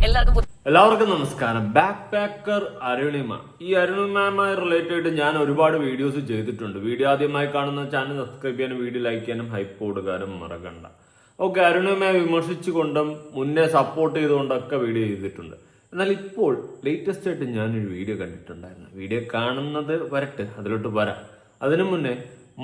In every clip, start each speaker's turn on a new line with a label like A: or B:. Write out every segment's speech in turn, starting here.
A: എല്ലാവർക്കും നമസ്കാരം. Back packer Arunima. ഈ അരുണിമയുമായി റിലേറ്റഡ് ഞാൻ ഒരുപാട് വീഡിയോസ് ചെയ്തിട്ടുണ്ട്. വീഡിയോ ആദ്യമായി കാണുന്ന ചാനൽ സബ്സ്ക്രൈബ് ചെയ്യാനും വീഡിയോ ലൈക്ക് ചെയ്യാനും ഹൈപ്പ് കൊടുക്കാനും മറക്കണ്ട. ഓക്കെ, അരുണിമയെ വിമർശിച്ചുകൊണ്ടും മുന്നേ സപ്പോർട്ട് ചെയ്തുകൊണ്ടൊക്കെ വീഡിയോ ചെയ്തിട്ടുണ്ട്. എന്നാൽ ഇപ്പോൾ ലേറ്റസ്റ്റ് ആയിട്ട് ഞാനൊരു വീഡിയോ കണ്ടിട്ടുണ്ടായിരുന്നു. വീഡിയോ കാണുന്നത് വരട്ടെ, അതിലോട്ട് വരാം. അതിനു മുന്നേ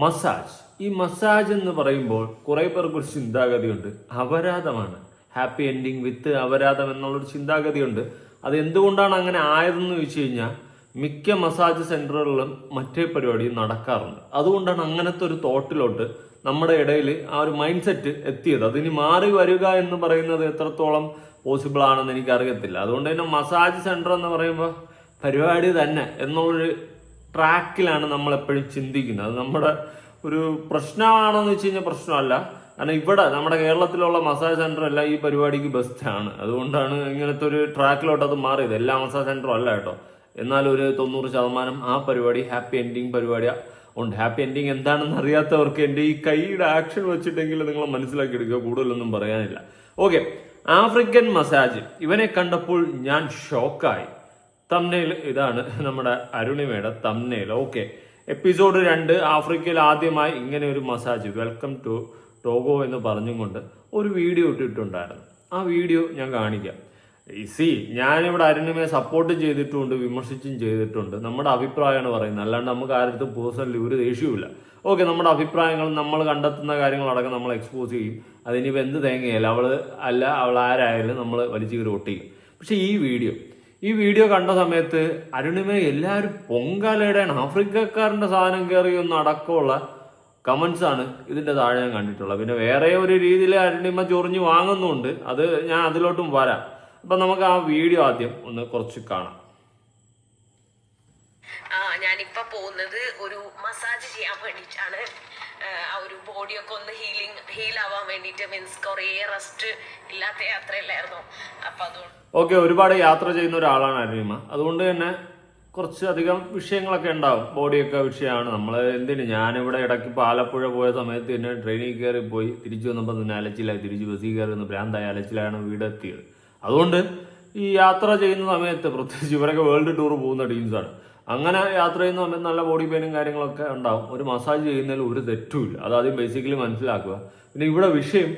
A: മസാജ്. ഈ മസാജ് എന്ന് പറയുമ്പോൾ കുറെ പേർക്ക് ഒരു ചിന്താഗതിയുണ്ട്, അപരാധമാണ്. ഹാപ്പി എൻഡിങ് വിത്ത് അപരാധം എന്നുള്ളൊരു ചിന്താഗതിയുണ്ട്. അത് എന്തുകൊണ്ടാണ് അങ്ങനെ ആയതെന്ന് ചോദിച്ചു കഴിഞ്ഞാൽ മിക്ക മസാജ് സെന്ററുകളിലും മറ്റേ പരിപാടിയും നടക്കാറുണ്ട്. അതുകൊണ്ടാണ് അങ്ങനത്തെ ഒരു തോട്ടിലോട്ട് നമ്മുടെ ഇടയിൽ ആ ഒരു മൈൻഡ് സെറ്റ് എത്തിയത്. അതിന് മാറി വരിക എന്ന് പറയുന്നത് എത്രത്തോളം പോസിബിൾ ആണെന്ന് എനിക്കറിയത്തില്ല. അതുകൊണ്ട് തന്നെ മസാജ് സെന്റർ എന്ന് പറയുമ്പോൾ പരിപാടി തന്നെ എന്നുള്ളൊരു ട്രാക്കിലാണ് നമ്മൾ എപ്പോഴും ചിന്തിക്കുന്നത്. അത് നമ്മുടെ ഒരു പ്രശ്നമാണെന്ന് വെച്ച് കഴിഞ്ഞാൽ പ്രശ്നമല്ല. കാരണം ഇവിടെ നമ്മുടെ കേരളത്തിലുള്ള മസാജ് സെന്റർ എല്ലാം ഈ പരിപാടിക്ക് ബെസ്റ്റാണ്. അതുകൊണ്ടാണ് ഇങ്ങനത്തെ ഒരു ട്രാക്കിലോട്ട് അത് മാറിയത്. എല്ലാ മസാജ് സെന്ററും അല്ല കേട്ടോ, എന്നാൽ ഒരു 90% ആ പരിപാടി ഹാപ്പി എൻഡിങ് പരിപാടി ഉണ്ട്. ഹാപ്പി എൻഡിങ് എന്താണെന്ന് അറിയാത്തവർക്ക് എൻ്റെ ഈ കൈയുടെ ആക്ഷൻ വെച്ചിട്ടെങ്കിലും നിങ്ങൾ മനസ്സിലാക്കി എടുക്കുക. കൂടുതലൊന്നും പറയാനില്ല. Okay, African massage. ഇവനെ കണ്ടപ്പോൾ ഞാൻ ഷോക്കായി. തംനെയിൽ ഇതാണ് നമ്മുടെ അരുണിമയുടെ തംനെയിൽ. ഓക്കെ, എപ്പിസോഡ് 2 ആഫ്രിക്കയിൽ ആദ്യമായി ഇങ്ങനെ ഒരു മസാജ്, വെൽക്കം ടു ടോഗോ എന്ന് പറഞ്ഞുകൊണ്ട് ഒരു വീഡിയോ ഇട്ടിട്ടുണ്ടായിരുന്നു. ആ വീഡിയോ ഞാൻ കാണിക്കാം. ഞാനിവിടെ അരുണിമയെ സപ്പോർട്ട് ചെയ്തിട്ടുണ്ട്, വിമർശിച്ചും ചെയ്തിട്ടുണ്ട്. നമ്മുടെ അഭിപ്രായമാണ് പറയുന്നത്, അല്ലാണ്ട് നമുക്ക് ആരുടെ പേഴ്സണലി ഒരു ദേഷ്യവുമില്ല. ഓക്കെ, നമ്മുടെ അഭിപ്രായങ്ങൾ നമ്മൾ കണ്ടെത്തുന്ന കാര്യങ്ങളടക്കം നമ്മൾ എക്സ്പോസ് ചെയ്യും. അതിനിപ്പോൾ എന്ത് തേങ്ങയല്ല, അവൾ ആരായാലും നമ്മൾ വലിച്ചു കയറി ഒട്ടിക്കും. പക്ഷെ ഈ വീഡിയോ കണ്ട സമയത്ത് അരുണിമയെ എല്ലാവരും പൊങ്കാലയുടെയാണ്, ആഫ്രിക്കക്കാരൻ്റെ സാധനം കയറി ഒന്ന് അടക്കമുള്ള കമന്റ്സ് ആണ് ഇതിന്റെ താഴെ ഞാൻ കണ്ടിട്ടുള്ളത്. പിന്നെ വേറെ ഒരു രീതിയിൽ അരുണിമ ചൊറിഞ്ഞ് വാങ്ങുന്നുണ്ട്. അത് ഞാൻ അതിലോട്ടും വരാം. അപ്പൊ നമുക്ക് ആ വീഡിയോ ആദ്യം ഒന്ന് കുറച്ച് കാണാം.
B: ഞാനിപ്പോ പോകുന്നത് ഒരു മസാജ് ചെയ്യാൻ വേണ്ടിയിട്ടാണ്. ആ ഒരു ബോഡിയൊക്കെ ഒന്ന് ഹീൽ ആവാൻ വേണ്ടിയിട്ട്. മീൻസ് കുറേ റെസ്റ്റ് ഇല്ലാത്ത യാത്രയല്ലായിരുന്നു. അപ്പൊ അതുകൊണ്ട്
A: ഓക്കെ, ഒരുപാട് യാത്ര ചെയ്യുന്ന ഒരാളാണ് അരുണിമ. അതുകൊണ്ട് തന്നെ കുറച്ച് അധികം വിഷയങ്ങളൊക്കെ ഉണ്ടാവും. ബോഡിയൊക്കെ വിഷയമാണ്. നമ്മൾ ഞാനിവിടെ ഇടയ്ക്ക് ആലപ്പുഴ പോയ സമയത്ത് തന്നെ ട്രെയിനിൽ കയറി പോയി തിരിച്ചു വന്നപ്പോൾ തന്നെ അലച്ചിലായി. തിരിച്ച് ബസ്സിൽ കയറി വന്ന് ഭ്രാന്തായി അലച്ചിലാണ് വീടെത്തിയത്. അതുകൊണ്ട് ഈ യാത്ര ചെയ്യുന്ന സമയത്ത്, പ്രത്യേകിച്ച് ഇവരൊക്കെ വേൾഡ് ടൂർ പോകുന്ന ടീംസാണ്, അങ്ങനെ യാത്ര ചെയ്യുന്ന സമയത്ത് നല്ല ബോഡി പെയിനും കാര്യങ്ങളൊക്കെ ഉണ്ടാവും. ഒരു മസാജ് ചെയ്യുന്നതിൽ ഒരു തെറ്റുമില്ല. അതാദ്യം ബേസിക്കലി മനസ്സിലാക്കുക. പിന്നെ ഇവിടെ വിഷയം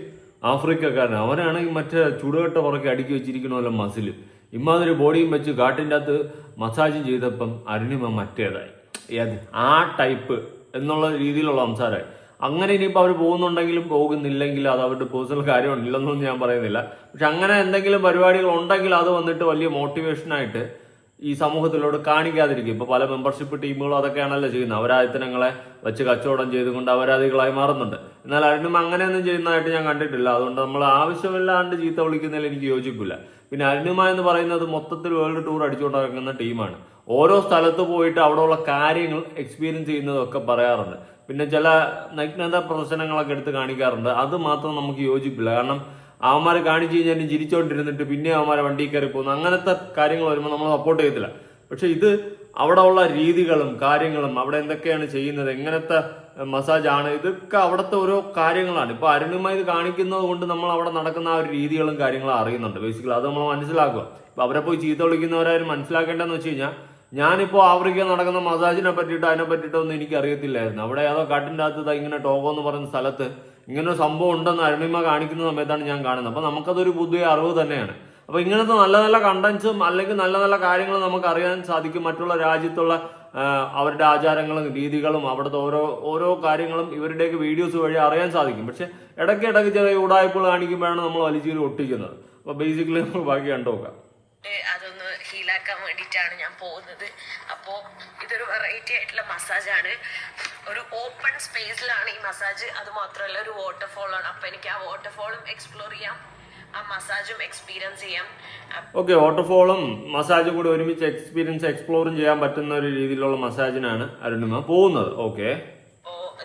A: ആഫ്രിക്കക്കാരൻ. അവനാണെങ്കിൽ മറ്റേ ചുടുകട്ട പുറകെ അടുക്കി വെച്ചിരിക്കണമല്ലോ മസിൽ. ഇമ്മാതിരി ബോഡിയും വെച്ച് കാട്ടിൻ്റെ അകത്ത് മസാജ് ചെയ്തപ്പം അരുണിമ മറ്റേതായി. ആ ടൈപ്പ് എന്നുള്ള രീതിയിലുള്ള സംസാരമായി. അങ്ങനെ ഇനിയിപ്പോൾ അവർ പോകുന്നുണ്ടെങ്കിലും പോകുന്നില്ലെങ്കിലും അത് അവരുടെ പേഴ്സണൽ കാര്യമുണ്ടല്ലെന്നൊന്നും ഞാൻ പറയുന്നില്ല. പക്ഷെ അങ്ങനെ എന്തെങ്കിലും പരിപാടികൾ ഉണ്ടെങ്കിൽ അത് വന്നിട്ട് വലിയ മോട്ടിവേഷനായിട്ട് ഈ സമൂഹത്തിലോട് കാണിക്കാതിരിക്കും. ഇപ്പോൾ പല മെമ്പർഷിപ്പ് ടീമുകളും അതൊക്കെയാണല്ലോ ചെയ്യുന്നത്. അവരായത്തനങ്ങളെ വെച്ച് കച്ചവടം ചെയ്തുകൊണ്ട് അവരാധികളായി മാറുന്നുണ്ട്. എന്നാൽ അരുണിമ അങ്ങനെയൊന്നും ചെയ്യുന്നതായിട്ട് ഞാൻ കണ്ടിട്ടില്ല. അതുകൊണ്ട് നമ്മൾ ആവശ്യമില്ലാണ്ട് ചീത്ത വിളിക്കുന്നതിൽ എനിക്ക് യോജിപ്പില്ല. പിന്നെ അരുണിമ എന്ന് പറയുന്നത് മൊത്തത്തിൽ വേൾഡ് ടൂർ അടിച്ചുകൊണ്ട് നടക്കുന്ന ടീമാണ്. ഓരോ സ്ഥലത്ത് പോയിട്ട് അവിടെയുള്ള കാര്യങ്ങൾ എക്സ്പീരിയൻസ് ചെയ്യുന്നതൊക്കെ പറയാറുണ്ട്. പിന്നെ ചില നഗ്നത പ്രദർശനങ്ങളൊക്കെ എടുത്ത് കാണിക്കാറുണ്ട്. അത് മാത്രം നമുക്ക് യോജിപ്പില്ല. കാരണം അവന്മാരെ കാണിച്ചു കഴിഞ്ഞാൽ ചിരിച്ചോണ്ടിരുന്നിട്ട് പിന്നെ അവന്മാരെ വണ്ടി കയറി പോകുന്നു, അങ്ങനത്തെ കാര്യങ്ങൾ വരുമ്പോൾ നമ്മൾ സപ്പോർട്ട് ചെയ്യത്തില്ല. പക്ഷെ ഇത് അവിടെ ഉള്ള രീതികളും കാര്യങ്ങളും അവിടെ എന്തൊക്കെയാണ് ചെയ്യുന്നത്, എങ്ങനത്തെ മസാജ് ആണ്, ഇതൊക്കെ അവിടുത്തെ ഓരോ കാര്യങ്ങളാണ്. ഇപ്പൊ അരുണിമ ഇത് കാണിക്കുന്നത് കൊണ്ട് നമ്മൾ അവിടെ നടക്കുന്ന ആ ഒരു രീതികളും കാര്യങ്ങളും അറിയുന്നുണ്ട്. ബേസിക്കലി അത് നമ്മൾ മനസ്സിലാക്കുക. ഇപ്പൊ അവരെ പോയി ചീത്ത വിളിക്കുന്നവരാരും മനസ്സിലാക്കേണ്ടതെന്ന് വെച്ച് കഴിഞ്ഞാൽ, ഞാനിപ്പോൾ ആഫ്രിക്ക നടക്കുന്ന മസാജിനെ പറ്റിയിട്ട് അതിനെ പറ്റിയിട്ടൊന്നും എനിക്ക് അറിയത്തില്ലായിരുന്നു. അവിടെ ഏതോ കാട്ടിൻ്റെ അകത്ത് ഇങ്ങനെ ടോഗോ എന്ന് പറയുന്ന സ്ഥലത്ത് ഇങ്ങനെ ഒരു സംഭവം ഉണ്ടെന്ന് അരുണിമ കാണിക്കുന്ന സമയത്താണ് ഞാൻ കാണുന്നത്. അപ്പൊ നമുക്കതൊരു പുതിയ അറിവ് തന്നെയാണ്. അപ്പൊ ഇങ്ങനത്തെ നല്ല നല്ല കണ്ടന്റ്സും അല്ലെങ്കിൽ നല്ല നല്ല കാര്യങ്ങളും നമുക്ക് അറിയാൻ സാധിക്കും. മറ്റുള്ള രാജ്യത്തുള്ള അവരുടെ ആചാരങ്ങളും രീതികളും അവിടുത്തെ ഓരോ കാര്യങ്ങളും ഇവരുടെയൊക്കെ വീഡിയോസ് വഴി അറിയാൻ സാധിക്കും. പക്ഷെ ഇടയ്ക്ക് ചെറിയ ഉടായ്പകൾ കാണിക്കുമ്പോഴാണ് നമ്മൾ വലിച്ചീരി ഒട്ടിക്കുന്നത്. അപ്പൊ ബേസിക്കലി നമുക്ക് ബാക്കി കണ്ടുനോക്കാം.
B: അതൊന്ന് ഹീലാക്കാൻ വേണ്ടിയിട്ടാണ് ഞാൻ പോകുന്നത്. അപ്പോൾ ഇതൊരു വെറൈറ്റി ആയിട്ടുള്ള മസാജാണ്. ഒരു ഓപ്പൺ സ്പേസിലാണ് ഈ മസാജ്. അത് മാത്രമല്ല ഒരു വാട്ടർഫോളാണ്. അപ്പൊ എനിക്ക് ആ വാട്ടർഫോളും എക്സ്പ്ലോർ ചെയ്യാം, ആ മസാജും എക്സ്പീരിയൻസ് ചെയ്യാം.
A: ഓക്കെ, വാട്ടർഫോളും മസാജും കൂടി ഒരുമിച്ച് എക്സ്പ്ലോറും ചെയ്യാൻ പറ്റുന്ന ഒരു രീതിയിലുള്ള മസാജിനാണ് അരുണിമ പോകുന്നത്. ഓക്കെ,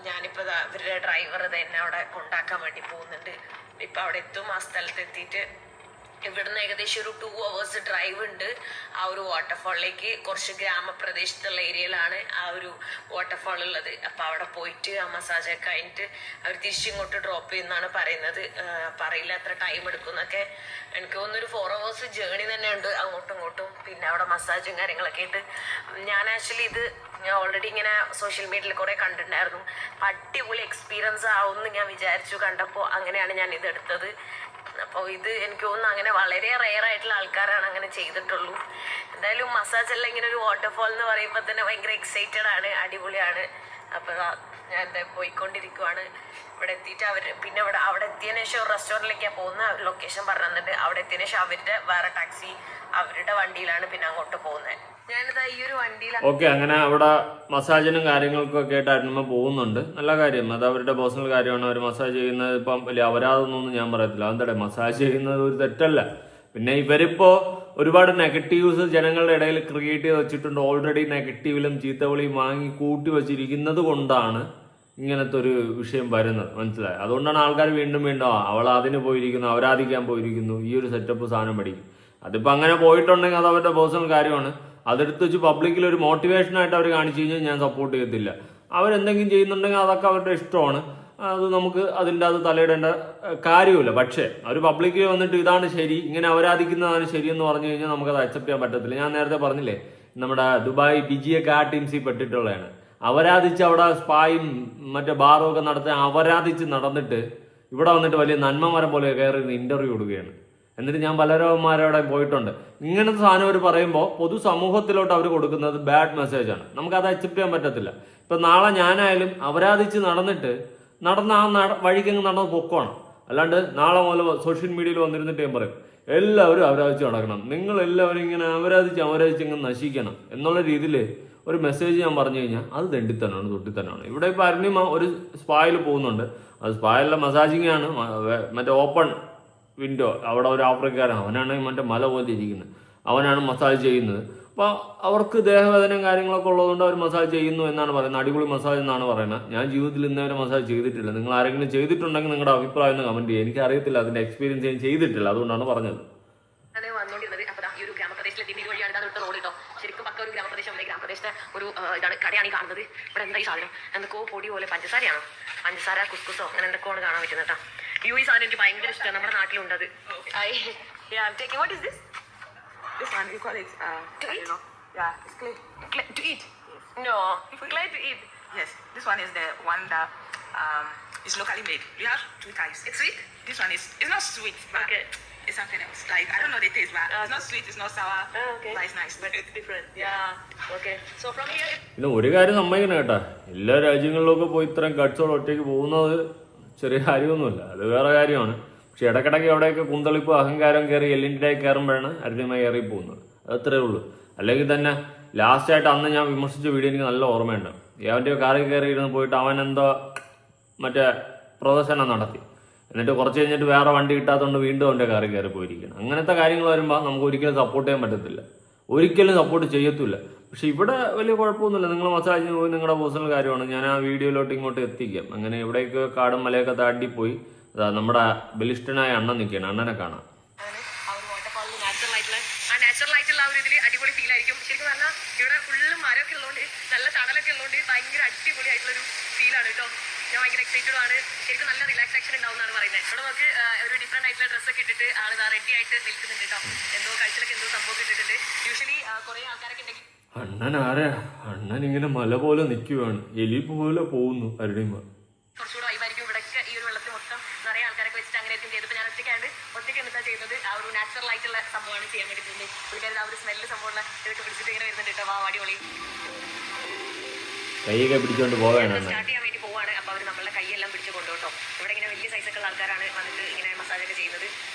B: ഞാനിപ്പോ ഇവരുടെ ഡ്രൈവർ തന്നെ അവിടെ കൊണ്ടാക്കാൻ വേണ്ടി പോകുന്നുണ്ട്. ഇപ്പൊ അവിടെ എത്തും. ആ സ്ഥലത്ത് എത്തിയിട്ട് ഇവിടുന്ന് ഏകദേശം ഒരു 2 hours ഡ്രൈവ് ഉണ്ട് ആ ഒരു വാട്ടർഫാളിലേക്ക്. കുറച്ച് ഗ്രാമപ്രദേശത്തുള്ള ഏരിയയിലാണ് ആ ഒരു വാട്ടർഫാൾ ഉള്ളത്. അപ്പൊ അവിടെ പോയിട്ട് ആ മസാജ് ഒക്കെ കഴിഞ്ഞിട്ട് അവർ തിരിച്ചിങ്ങോട്ട് ഡ്രോപ്പ് ചെയ്യുന്നതാണ് പറയുന്നത്. പറയില്ല എത്ര ടൈം എടുക്കും എന്നൊക്കെ. എനിക്ക് തോന്നുന്നൊരു 4 hours ജേണി തന്നെ ഉണ്ട് അങ്ങോട്ടും ഇങ്ങോട്ടും. പിന്നെ അവിടെ മസാജും കാര്യങ്ങളൊക്കെ ആയിട്ട് ഞാൻ ആക്ച്വലി ഇത് ഞാൻ ഓൾറെഡി ഇങ്ങനെ സോഷ്യൽ മീഡിയയിൽ കുറെ കണ്ടിട്ടുണ്ടായിരുന്നു. അടിപൊളി എക്സ്പീരിയൻസ് ആവുമെന്ന് ഞാൻ വിചാരിച്ചു കണ്ടപ്പോൾ. അങ്ങനെയാണ് ഞാൻ ഇത് എടുത്തത്. അപ്പോൾ ഇത് എനിക്ക് തോന്നുന്നു അങ്ങനെ വളരെ റെയർ ആയിട്ടുള്ള ആൾക്കാരാണ് അങ്ങനെ ചെയ്തിട്ടുള്ളൂ. എന്തായാലും മസാജ് എല്ലാം ഇങ്ങനെ ഒരു വാട്ടർഫാൾ എന്ന് പറയുമ്പോൾ തന്നെ ഭയങ്കര എക്സൈറ്റഡ് ആണ്, അടിപൊളിയാണ്. അപ്പോൾ ഞാൻ എന്താ പോയിക്കൊണ്ടിരിക്കുവാണ്. ഇവിടെ എത്തിയിട്ട് പിന്നെ അവിടെ എത്തിയതിനു ശേഷം ഒരു റെസ്റ്റോറൻറ്റിലേക്കാണ് പോകുന്നത്. അവർ ലൊക്കേഷൻ പറഞ്ഞു തന്നിട്ട് അവിടെ എത്തിയതിനു ശേഷം അവരുടെ വേറെ ടാക്സി അവരുടെ വണ്ടിയിലാണ് പിന്നെ അങ്ങോട്ട് പോകുന്നത്. ഞാനിതാ ഈ ഒരു വണ്ടിയിലാണ്.
A: ഓക്കെ, അങ്ങനെ അവിടെ മസാജിനും കാര്യങ്ങൾക്കും ഒക്കെ ആയിട്ട് അരുണിമ പോകുന്നുണ്ട്. നല്ല കാര്യം, അത് അവരുടെ പേഴ്സണൽ കാര്യമാണ്. അവർ മസാജ് ചെയ്യുന്നത് ഇപ്പം വലിയ അപരാധമൊന്നും ഞാൻ പറയത്തില്ല. അതെന്താ മസാജ് ചെയ്യുന്നത് ഒരു തെറ്റല്ല. പിന്നെ ഇവരിപ്പോ ഒരുപാട് നെഗറ്റീവ്സ് ജനങ്ങളുടെ ഇടയിൽ ക്രിയേറ്റ് ചെയ്ത് വെച്ചിട്ടുണ്ട്. ഓൾറെഡി നെഗറ്റീവിലും ചീത്തവിളിയും വാങ്ങി കൂട്ടി വെച്ചിരിക്കുന്നത് കൊണ്ടാണ് ഇങ്ങനത്തെ ഒരു വിഷയം വരുന്നത്. മനസ്സിലായി? അതുകൊണ്ടാണ് ആൾക്കാർ വീണ്ടും അവൾ അതിന് പോയിരിക്കുന്നു, അവരാധിക്കാൻ പോയിരിക്കുന്നു, ഈ ഒരു സെറ്റപ്പ് സാധനം പഠിക്കും. അതിപ്പോ അങ്ങനെ പോയിട്ടുണ്ടെങ്കിൽ അത് അവരുടെ പേഴ്സണൽ കാര്യമാണ്. അതെടുത്ത് വെച്ച് പബ്ലിക്കിൽ ഒരു മോട്ടിവേഷനായിട്ട് അവർ കാണിച്ചു കഴിഞ്ഞാൽ ഞാൻ സപ്പോർട്ട് ചെയ്യത്തില്ല. അവരെന്തെങ്കിലും ചെയ്യുന്നുണ്ടെങ്കിൽ അതൊക്കെ അവരുടെ ഇഷ്ടമാണ്. അത് നമുക്ക് അതിൻ്റെ അത് തലയിടേണ്ട കാര്യമില്ല. പക്ഷേ അവർ പബ്ലിക്കിൽ വന്നിട്ട് ഇതാണ് ശരി, ഇങ്ങനെ അവരാധിക്കുന്നതാണ് ശരിയെന്ന് പറഞ്ഞു കഴിഞ്ഞാൽ നമുക്കത് അക്സെപ്റ്റ് ചെയ്യാൻ പറ്റത്തില്ല. ഞാൻ നേരത്തെ പറഞ്ഞില്ലേ, നമ്മുടെ ദുബായ് പിജിയൊക്കെ ആ ടീംസിൽ പെട്ടിട്ടുള്ളതാണ്. അവരാധിച്ച് അവിടെ സ്പായും മറ്റേ ബാറും ഒക്കെ നടത്താൻ അവരാധിച്ച് നടന്നിട്ട് ഇവിടെ വന്നിട്ട് വലിയ നന്മമരം പോലെ കയറി ഇന്റർവ്യൂ കൊടുക്കുകയാണ്. എന്നിട്ട് ഞാൻ പലരോമാരോടെ പോയിട്ടുണ്ട്. ഇങ്ങനത്തെ സാധനം അവർ പറയുമ്പോൾ പൊതുസമൂഹത്തിലോട്ട് അവർ കൊടുക്കുന്നത് ബാഡ് മെസ്സേജാണ്. നമുക്കത് അക്സെപ്റ്റ് ചെയ്യാൻ പറ്റത്തില്ല. ഇപ്പം നാളെ ഞാനായാലും അവരാധിച്ച് നടന്നിട്ട് നടന്ന ആ വഴിക്കങ്ങ് നടന്ന് പൊക്കോണം. അല്ലാണ്ട് നാളെ മുതൽ സോഷ്യൽ മീഡിയയിൽ വന്നിരുന്നിട്ട് ഞാൻ പറയും എല്ലാവരും അവരാധിച്ച് നടക്കണം, നിങ്ങൾ എല്ലാവരും ഇങ്ങനെ അവരാധിച്ച് ഇങ്ങനെ നശിക്കണം എന്നുള്ള രീതിയിൽ ഒരു മെസ്സേജ് ഞാൻ പറഞ്ഞു കഴിഞ്ഞാൽ അത് തെണ്ടിത്തനാണ്, തൊട്ടിത്തനാണ്. ഇവിടെ ഇപ്പോൾ അരുണിമ ഒരു സ്പായിൽ പോകുന്നുണ്ട്. അത് സ്പായിലെ മസാജിങ് ആണ്, മറ്റേ ഓപ്പൺ വിൻഡോ. അവിടെ ഒരു ആഫ്രിക്കക്കാരൻ, അവനാണ് മറ്റേ മല പോലെ ഇരിക്കുന്നത്, അവനാണ് മസാജ് ചെയ്യുന്നത്. അപ്പോൾ അവർക്ക് ദേഹവേദനയും കാര്യങ്ങളൊക്കെ ഉള്ളതുകൊണ്ട് അവർ മസാജ് ചെയ്യുന്നു എന്നാണ് പറയുന്നത്. അടിപൊളി മസാജ് എന്നാണ് പറയുന്നത്. ഞാൻ ജീവിതത്തിൽ ഇന്നേവരെ മസാജ് ചെയ്തിട്ടില്ല. നിങ്ങൾ ആരെങ്കിലും ചെയ്തിട്ടുണ്ടെങ്കിൽ നിങ്ങളുടെ അഭിപ്രായം ഒന്ന് കമന്റ് ചെയ്യുക. എനിക്ക് അറിയത്തില്ല, അതിന്റെ എക്സ്പീരിയൻസ് ഞാൻ ചെയ്തിട്ടില്ല, അതുകൊണ്ടാണ് പറഞ്ഞത്.
B: ശരിക്കും പക്ക ഒരു ഗ്രാമപ്രദേശം, ഗ്രാമപ്രദേശത്തെ ഒരു ഇതാണ് കടയാണ് ഈ കാണുന്നത്. ഇവിടെ എന്താ ഈ സാധനം? എന്തൊക്കെയോ പൊടി പോലെ പഞ്ചസാരയാണോ? പഞ്ചസാര കുസ്കുസോ അങ്ങനെ എന്തൊക്കെയാണ് കാണാൻ പറ്റുന്നത് കേട്ടോ. ഈ സാധനം എനിക്ക് ഭയങ്കര ഇഷ്ടമാണ്. നമ്മുടെ നാട്ടിലുണ്ട് അത്. What is this?
C: This one, you call it,
B: to eat?
C: Yeah, it's clay.
B: Clay to eat? No, clay to eat.
C: Yes, this one is the one that is locally made. We have 2 types.
B: It's sweet?
C: This one is, it's not sweet, but
B: Okay.
C: it's something else. Like, I don't know the taste, but it's not sweet, it's not sour,
B: Okay.
C: but it's nice.
B: But it's different. Yeah. Okay. So from here.
A: പിന്നെ ഒരു കാര്യം സമ്മതിക്കണം കേട്ടാ, എല്ലാ രാജ്യങ്ങളിലൊക്കെ പോയി ഇത്രയും ഗഡ്സോടെ ഒറ്റയ്ക്ക് പോകുന്നത് ചെറിയ കാര്യമൊന്നുമില്ല, അത് വേറെ കാര്യമാണ്. പക്ഷെ ഇടയ്ക്കിടയ്ക്ക് അവിടെയൊക്കെ കുന്തളിപ്പ് അഹങ്കാരം കയറി എല്ലിൻ്റെ കയറുമ്പോഴാണ് അരുണിമ കയറി പോകുന്നത്. അതത്രേ ഉള്ളൂ. അല്ലെങ്കിൽ തന്നെ ലാസ്റ്റായിട്ട് അന്ന് ഞാൻ വിമർശിച്ച വീഡിയോ എനിക്ക് നല്ല ഓർമ്മയുണ്ട്. അവൻ്റെ കാറിൽ കയറി ഇരുന്ന് പോയിട്ട് അവൻ എന്തോ മറ്റേ പ്രദർശനം നടത്തി. എന്നിട്ട് കുറച്ച് കഴിഞ്ഞിട്ട് വേറെ വണ്ടി കിട്ടാത്തതുകൊണ്ട് വീണ്ടും അവൻ്റെ കാറിൽ കയറി പോയിരിക്കുകയാണ്. അങ്ങനത്തെ കാര്യങ്ങൾ വരുമ്പോൾ നമുക്ക് ഒരിക്കലും സപ്പോർട്ട് ചെയ്യാൻ പറ്റത്തില്ല, ഒരിക്കലും സപ്പോർട്ട് ചെയ്യത്തില്ല. പക്ഷെ ഇവിടെ വലിയ കുഴപ്പമൊന്നുമില്ല. നിങ്ങൾ മസാജിന് പോയി നിങ്ങളുടെ പേഴ്സണൽ കാര്യമാണ്. ഞാൻ ആ വീഡിയോയിലോട്ട് ഇങ്ങോട്ട് എത്തിക്കാം. അങ്ങനെ ഇവിടേക്ക് കാടും മലയൊക്കെ താണ്ടിപ്പോയി നമ്മുടെ ബലിഷ്ഠനായ അണ്ണൻ നിൽക്കുകയാണ്. അണ്ണനെ കാണാം.
B: നാച്ചുറൽ ആയിട്ടുള്ള ഒരു ഇതിൽ അടിപൊളി ഫീൽ ആയിരിക്കും. ശരിക്കും പറഞ്ഞാൽ ഇവിടെ ഫുള്ള് മരമൊക്കെ ഉള്ളതുകൊണ്ട് നല്ല തണലൊക്കെ ഉള്ളതുകൊണ്ട് ഭയങ്കര അടിപൊളി ആയിട്ടുള്ളൊരു ഫീലാണ് കേട്ടോ. ഞാൻ ഭയങ്കര എക്സൈറ്റഡ് ആണ്. ശരിക്കും നല്ല റിലാക്സേഷൻ ഉണ്ടാവുന്നതാണ് പറയുന്നത്. ഇവിടെ നമുക്ക് ഒരു ഡിഫറെന്റ് ആയിട്ടുള്ള ഡ്രസ്സൊക്കെ ഇട്ടിട്ട് ആൾ റെഡി ആയിട്ട് നിൽക്കുന്നുണ്ട് കേട്ടോ. എന്തോ കഴിച്ചിലൊക്കെ എന്തോ സംഭവം ഇട്ടിട്ടുണ്ട്. യൂഷ്വലി കുറെ ആൾക്കാരൊക്കെ ഉണ്ടെങ്കിൽ
A: അണ്ണൻ ആരാ? അണ്ണൻ ഇങ്ങനെ മല പോലെ നിൽക്കുവാണ്, എലി പോലെ പോകുന്നു അരുണിമ.
B: കുറച്ചുകൂടെ വൈബായിരിക്കും. ഇവിടെയൊക്കെ ഈ ഒരു വെള്ളത്തിൽ മൊത്തം നിറയെ ആൾക്കാരൊക്കെ വെച്ചിട്ട് അങ്ങനെ ആയിരിക്കും ചെയ്തപ്പോൾ ഞാൻ ഒറ്റയ്ക്കാണ്ട് ഒറ്റയ്ക്ക് എന്നിട്ടാണ് ചെയ്യുന്നത്. ആ ഒരു നാച്ചുറൽ ആയിട്ടുള്ള സംഭവമാണ് ചെയ്യാൻ വേണ്ടിയിട്ടുണ്ട്. പുള്ളിക്കാരൻ ആ ഒരു സ്മെല്ല് സംഭവമുള്ള ഇതൊക്കെ പിടിച്ചിട്ട് ഇങ്ങനെ വരുന്നുണ്ട് കേട്ടോ. അടിപൊളി.
A: കൈയൊക്കെ പിടിച്ചോണ്ട് പോവാണ്.
B: സ്റ്റാർട്ട് ചെയ്യാൻ വേണ്ടി പോവാണ്. അപ്പോൾ അവർ നമ്മളുടെ കൈയെല്ലാം പിടിച്ച് കൊണ്ടുപോട്ടോ. ഇവിടെ ഇങ്ങനെ വലിയ സൈസൊക്കെ ഉള്ള ആൾക്കാരാണ് വന്നിട്ട് ഇങ്ങനെ മസാജൊക്കെ ചെയ്യുന്നത്.